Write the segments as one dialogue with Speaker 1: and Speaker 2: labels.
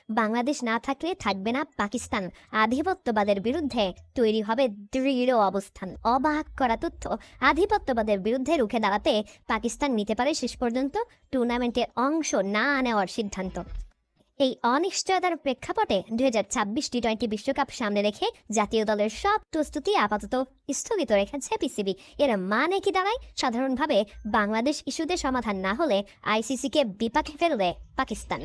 Speaker 1: বাংলাদেশ না থাকলে থাকবে না পাকিস্তান। আধিপত্যবাদের বিরুদ্ধে তৈরি হবে দৃঢ় অবস্থান। অবাক করা তথ্য, আধিপত্যবাদের বিরুদ্ধে রুখে দাঁড়াতে পাকিস্তান নিতে পারে শেষ পর্যন্ত টুর্নামেন্টে অংশ না নেওয়ার সিদ্ধান্ত। এই অনিশ্চয়তার প্রেক্ষাপটে 2026 টি-20 বিশ্বকাপ সামনে রেখে জাতীয় দলের সব প্রস্তুতি আপাতত স্থগিত রেখেছে পিসিবি। এর মানে কি দাঁড়ায়? সাধারণভাবে বাংলাদেশ ইস্যুতে সমাধান না হলে আইসিসিকে বিপাকে ফেলবে পাকিস্তান।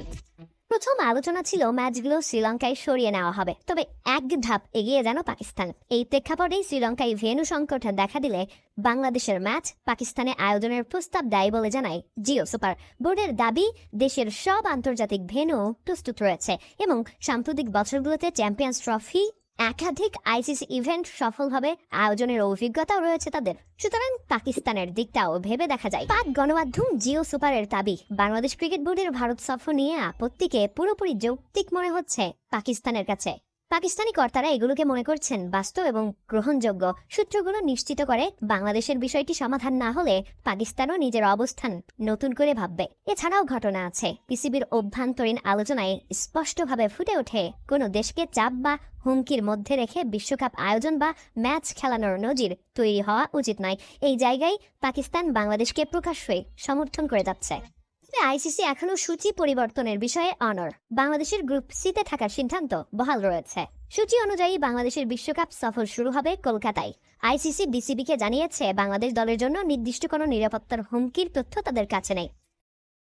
Speaker 1: প্রথম আলোচনা ছিল ম্যাচগুলো শ্রীলঙ্কায় সরিয়ে নেওয়া হবে, তবে এক ধাপ এগিয়ে যেন পাকিস্তান। এই প্রেক্ষাপটেই শ্রীলঙ্কায় ভেন্যু সংকট দেখা দিলে বাংলাদেশের ম্যাচ পাকিস্তানে আয়োজনের প্রস্তাব দেয় বলে জানায় জিও সুপার। বোর্ডের দাবি, দেশের সব আন্তর্জাতিক ভেন্যু প্রস্তুত রয়েছে এবং সাম্প্রতিক বছরগুলোতে চ্যাম্পিয়ন্স ট্রফি, একাধিক আইসিসি ইভেন্ট সফলভাবে আয়োজনের অভিজ্ঞতাও রয়েছে তাদের। সুতরাং পাকিস্তানের দিকটাও ভেবে দেখা যায়। পাক গণমাধ্যম জিও সুপারের দাবি, বাংলাদেশ ক্রিকেট বোর্ডের ভারত সফর নিয়ে আপত্তিকে পুরোপুরি যৌক্তিক মনে হচ্ছে পাকিস্তানের কাছে। পাকিস্তানি কর্তারা এগুলোকে মনে করছেন বাস্তব এবং গ্রহণযোগ্য। সূত্রগুলো নিশ্চিত করে, বাংলাদেশের বিষয়টি সমাধান না হলে পাকিস্তানও নিজের অবস্থান নতুন করে ভাববে। এছাড়াও ঘটনা আছে, পিসিবির অভ্যন্তরীণ আলোচনায় স্পষ্টভাবে ফুটে ওঠে কোনো দেশকে চাপ বা হুমকির মধ্যে রেখে বিশ্বকাপ আয়োজন বা ম্যাচ খেলানোর নজির তৈরি হওয়া উচিত নয়। এই জায়গায় পাকিস্তান বাংলাদেশকে প্রকাশ্যে সমর্থন করে যাচ্ছে। আইসিসি এখনো সূচি পরিবর্তনের বিষয়ে অনড়। বাংলাদেশের গ্রুপ সিতে থাকার সিদ্ধান্ত বহাল রয়েছে। সূচি অনুযায়ী বাংলাদেশের বিশ্বকাপ সফর শুরু হবে কলকাতায়। আইসিসি বিসিবিকে জানিয়েছে, বাংলাদেশ দলের জন্য নির্দিষ্ট কোনো নিরাপত্তার হুমকির তথ্য তাদের কাছে নেই।